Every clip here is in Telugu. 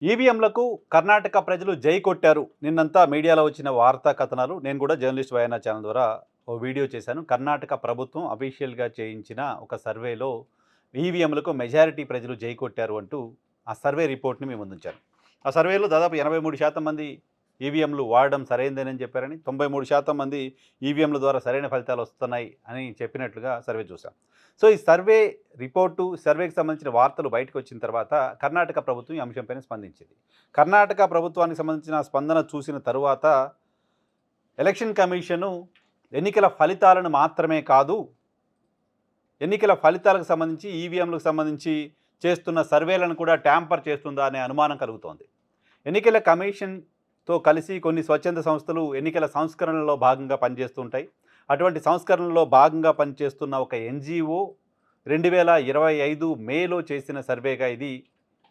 ఈవీఎంలకు కర్ణాటక ప్రజలు జై కొట్టారు. నిన్నంతా మీడియాలో వచ్చిన వార్తా కథనాలు నేను కూడా జర్నలిస్ట్ వయనా ఛానల్ ద్వారా ఓ వీడియో చేశాను. కర్ణాటక ప్రభుత్వం అఫీషియల్‌గా చేయించిన ఒక సర్వేలో ఈవీఎంలకు మెజారిటీ ప్రజలు జై కొట్టారు అంటూ ఆ సర్వే రిపోర్ట్‌ని మీ ముందుంచాను. ఆ సర్వేలో దాదాపు 83% మంది ఈవీఎంలు వాడడం సరైందేనని చెప్పారని, 93% మంది ఈవీఎంల ద్వారా సరైన ఫలితాలు వస్తున్నాయి అని చెప్పినట్లుగా సర్వే చూసాం. సో, ఈ సర్వే రిపోర్టు, సర్వేకి సంబంధించిన వార్తలు బయటకొచ్చిన తర్వాత కర్ణాటక ప్రభుత్వం ఈ అంశంపైన స్పందించింది. కర్ణాటక ప్రభుత్వానికి సంబంధించిన స్పందన చూసిన తరువాత ఎలక్షన్ కమిషను ఎన్నికల ఫలితాలను మాత్రమే కాదు, ఎన్నికల ఫలితాలకు సంబంధించి ఈవీఎంలకు సంబంధించి చేస్తున్న సర్వేలను కూడా ట్యాంపర్ చేస్తుందా అనే అనుమానం కలుగుతోంది. ఎన్నికల కమిషన్‌తో కలిసి కొన్ని స్వచ్ఛంద సంస్థలు ఎన్నికల సంస్కరణలో భాగంగా పనిచేస్తూ ఉంటాయి. అటువంటి సంస్కరణలో భాగంగా పనిచేస్తున్న ఒక ఎన్‌జీఓ 2025 మేలో చేసిన సర్వేగా ఇది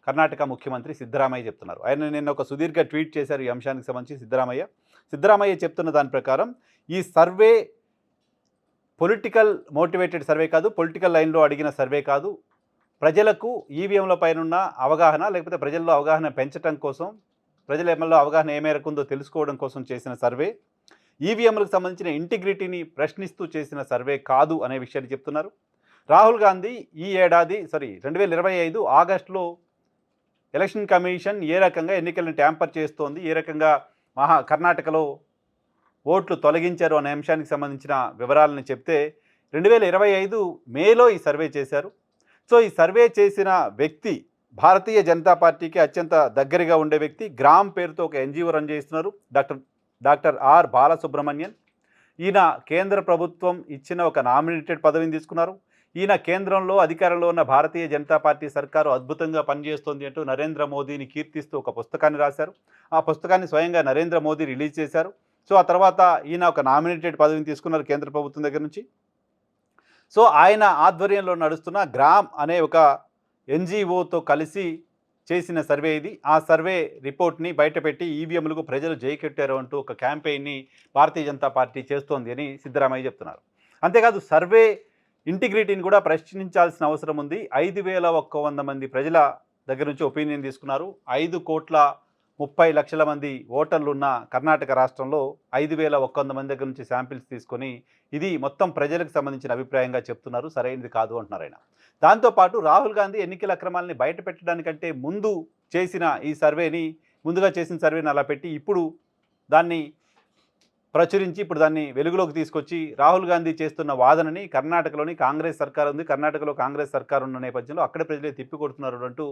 కర్ణాటక ముఖ్యమంత్రి సిద్ధరామయ్య చెప్తున్నారు. ఆయన నిన్న ఒక సుదీర్ఘ ట్వీట్ చేశారు ఈ అంశానికి సంబంధించి సిద్ధరామయ్య. సిద్ధరామయ్య చెప్తున్న దాని ప్రకారం ఈ సర్వే పొలిటికల్ మోటివేటెడ్ సర్వే కాదు, పొలిటికల్ లైన్‌లో అడిగిన సర్వే కాదు. ప్రజలకు ఈవీఎంల పైనున్న అవగాహన, లేకపోతే ప్రజల్లో అవగాహన పెంచటం కోసం, ప్రజలలో అవగాహన ఏ మేరకు ఉందో తెలుసుకోవడం కోసం చేసిన సర్వే. ఈవీఎంలకు సంబంధించిన ఇంటిగ్రిటీని ప్రశ్నిస్తూ చేసిన సర్వే కాదు అనే విషయాన్ని చెప్తున్నారు. రాహుల్ గాంధీ ఈ ఏడాది 2025 ఆగస్టులో ఎలక్షన్ కమిషన్ ఏ రకంగా ఎన్నికలను ట్యాంపర్ చేస్తోంది, ఏ రకంగా కర్ణాటకలో ఓట్లు తొలగించారు అనే అంశానికి సంబంధించిన వివరాలను చెప్తే 2025 మేలో ఈ సర్వే చేశారు. సో, ఈ సర్వే చేసిన వ్యక్తి భారతీయ జనతా పార్టీకి అత్యంత దగ్గరగా ఉండే వ్యక్తి. గ్రామ్ పేరుతో ఒక ఎన్‌జీఓ రన్ చేస్తున్నారు. Doctor R Balasubramanian. ఈయన కేంద్ర ప్రభుత్వం ఇచ్చిన ఒక నామినేటెడ్ పదవిని తీసుకున్నారు. ఈయన కేంద్రంలో అధికారంలో ఉన్న భారతీయ జనతా పార్టీ సర్కారు అద్భుతంగా పనిచేస్తోంది అంటూ నరేంద్ర మోదీని కీర్తిస్తూ ఒక పుస్తకాన్ని రాశారు. ఆ పుస్తకాన్ని స్వయంగా నరేంద్ర మోదీ రిలీజ్ చేశారు. సో, ఆ తర్వాత ఈయన ఒక నామినేటెడ్ పదవిని తీసుకున్నారు కేంద్ర ప్రభుత్వం దగ్గర నుంచి. సో, ఆయన ఆధ్వర్యంలో నడుస్తున్న గ్రామ్ అనే ఒక ఎన్‌జీఓతో కలిసి చేసిన సర్వే ఇది. ఆ సర్వే రిపోర్ట్‌ని బయటపెట్టి ఈవీఎంలకు ప్రజలు జై కొట్టారు అంటూ ఒక క్యాంపెయిన్‌ని భారతీయ జనతా పార్టీ చేస్తోంది అని సిద్ధరామయ్య చెప్తున్నారు. అంతేకాదు సర్వే ఇంటిగ్రిటీని కూడా ప్రశ్నించాల్సిన అవసరం ఉంది. 5,100 మంది ప్రజల దగ్గర నుంచి ఒపీనియన్ తీసుకున్నారు. 5,30,00,000 మంది ఓటర్లున్న కర్ణాటక రాష్ట్రంలో 5,100 మంది దగ్గర నుంచి శాంపిల్స్ తీసుకొని ఇది మొత్తం ప్రజలకు సంబంధించిన అభిప్రాయంగా చెప్తున్నారు. సరైనది కాదు అంటున్నారు ఆయన. దాంతోపాటు రాహుల్ గాంధీ ఎన్నికల అక్రమాలని బయట పెట్టడానికంటే ముందుగా చేసిన సర్వేని అలా పెట్టి ఇప్పుడు దాన్ని ప్రచురించి ఇప్పుడు దాన్ని వెలుగులోకి తీసుకొచ్చి రాహుల్ గాంధీ చేస్తున్న వాదనని కర్ణాటకలోని కాంగ్రెస్ సర్కార్ ఉంది, కర్ణాటకలో కాంగ్రెస్ సర్కార్ ఉన్న నేపథ్యంలో అక్కడే ప్రజలే తిప్పికొడుతున్నారు అంటూ